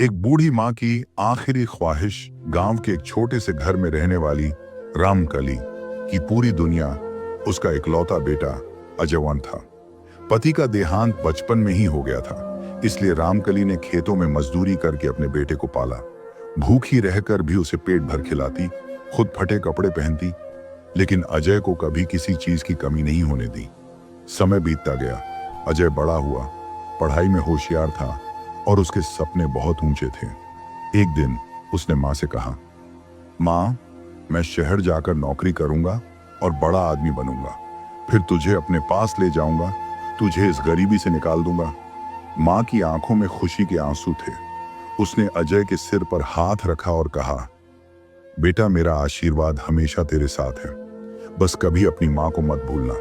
एक बूढ़ी माँ की आखिरी ख्वाहिश गांव के एक छोटे से घर में रहने वाली रामकली की पूरी दुनिया उसका इकलौता बेटा अजयवन था। पति का देहांत बचपन में ही हो गया था, इसलिए रामकली ने खेतों में मजदूरी करके अपने बेटे को पाला। भूखी रहकर भी उसे पेट भर खिलाती, खुद फटे कपड़े पहनती, लेकिन अजय को कभी किसी चीज की कमी नहीं होने दी। समय बीतता गया, अजय बड़ा हुआ, पढ़ाई में होशियार था और उसके सपने बहुत ऊंचे थे। एक दिन उसने माँ से कहा, माँ, मैं शहर जाकर नौकरी करूंगा और बड़ा आदमी बनूंगा, फिर तुझे अपने पास ले जाऊंगा, तुझे इस गरीबी से निकाल दूंगा। माँ की आंखों में खुशी के आंसू थे। उसने अजय के सिर पर हाथ रखा और कहा, बेटा, मेरा आशीर्वाद हमेशा तेरे साथ है, बस कभी अपनी माँ को मत भूलना।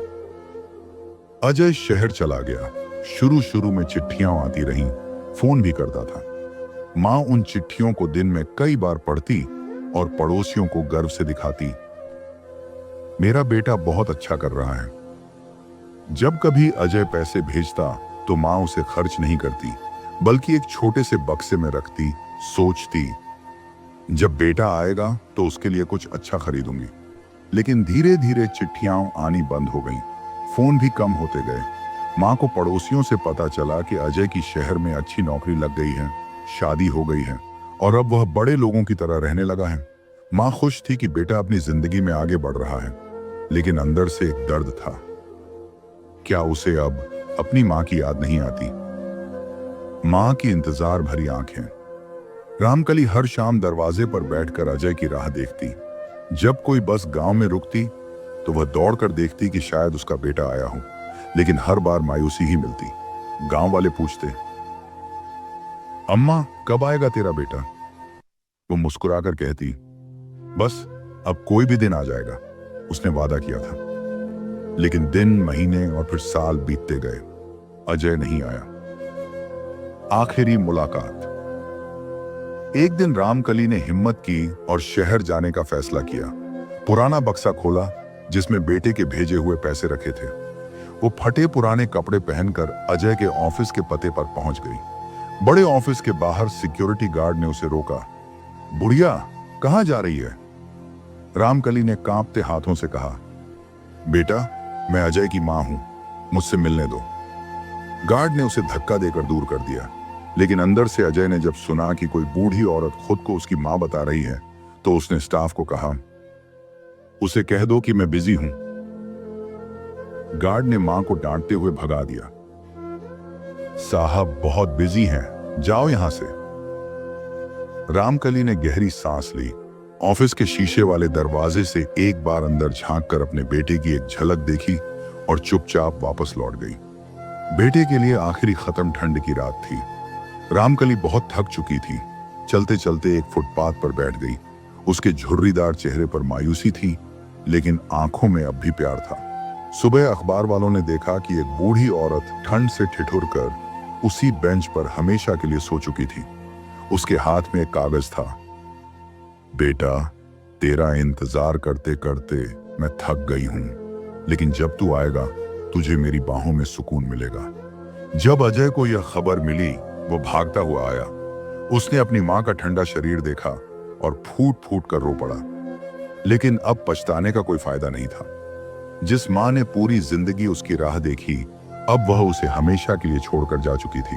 अजय शहर चला गया। शुरू शुरू में चिट्ठियां आती रहीं, फोन भी करता था। माँ उन चिट्ठियों को दिन में कई बार पढ़ती और पड़ोसियों को गर्व से दिखाती, मेरा बेटा बहुत अच्छा कर रहा है। जब कभी अजय पैसे भेजता तो माँ उसे खर्च नहीं करती, बल्कि एक छोटे से बक्से में रखती, सोचती, जब बेटा आएगा तो उसके लिए कुछ अच्छा खरीदूंगी। लेकिन धीरे धीरे चिट्ठियां आनी बंद हो गईं, फोन भी कम होते गए। माँ को पड़ोसियों से पता चला कि अजय की शहर में अच्छी नौकरी लग गई है, शादी हो गई है और अब वह बड़े लोगों की तरह रहने लगा है। माँ खुश थी कि बेटा अपनी जिंदगी में आगे बढ़ रहा है, लेकिन अंदर से एक दर्द था। क्या उसे अब अपनी माँ की याद नहीं आती? माँ की इंतजार भरी आंखें। रामकली हर शाम दरवाजे पर बैठकर अजय की राह देखती। जब कोई बस गांव में रुकती तो वह दौड़कर देखती कि शायद उसका बेटा आया हो, लेकिन हर बार मायूसी ही मिलती। गांव वाले पूछते, अम्मा, कब आएगा तेरा बेटा? वो मुस्कुराकर कहती, बस अब कोई भी दिन आ जाएगा, उसने वादा किया था। लेकिन दिन, महीने और फिर साल बीतते गए, अजय नहीं आया। आखिरी मुलाकात। एक दिन रामकली ने हिम्मत की और शहर जाने का फैसला किया। पुराना बक्सा खोला जिसमें बेटे के भेजे हुए पैसे रखे थे। वो फटे पुराने कपड़े पहनकर अजय के ऑफिस के पते पर पहुंच गई। बड़े ऑफिस के बाहर सिक्योरिटी गार्ड ने उसे रोका। बुढ़िया, कहां जा रही है? रामकली ने कांपते हाथों से कहा, बेटा, मैं अजय की मां हूं, मुझसे मिलने दो। गार्ड ने उसे धक्का देकर दूर कर दिया, लेकिन अंदर से अजय ने जब सुना कि कोई बूढ़ी औरत खुद को उसकी मां बता रही है, तो उसने स्टाफ को कहा, उसे कह दो कि मैं बिजी हूं। गार्ड ने मां को डांटते हुए भगा दिया। साहब बहुत बिजी हैं, जाओ यहां से। रामकली ने गहरी सांस ली। ऑफिस के शीशे वाले दरवाजे से एक बार अंदर झांककर अपने बेटे की एक झलक देखी और चुपचाप वापस लौट गई। बेटे के लिए आखिरी खत्म ठंड की रात थी। रामकली बहुत थक चुकी थी। चलते चलते एक फुटपाथ पर बैठ गई। उसके झुर्रीदार चेहरे पर मायूसी थी, लेकिन आंखों में अब भी प्यार था। सुबह अखबार वालों ने देखा कि एक बूढ़ी औरत ठंड से ठिठुर कर उसी बेंच पर हमेशा के लिए सो चुकी थी। उसके हाथ में एक कागज था। बेटा, तेरा इंतजार करते करते मैं थक गई हूं, लेकिन जब तू आएगा तुझे मेरी बाहों में सुकून मिलेगा। जब अजय को यह खबर मिली, वो भागता हुआ आया। उसने अपनी मां का ठंडा शरीर देखा और फूट फूट कर रो पड़ा। लेकिन अब पछताने का कोई फायदा नहीं था। जिस मां ने पूरी जिंदगी उसकी राह देखी, अब वह उसे हमेशा के लिए छोड़कर जा चुकी थी।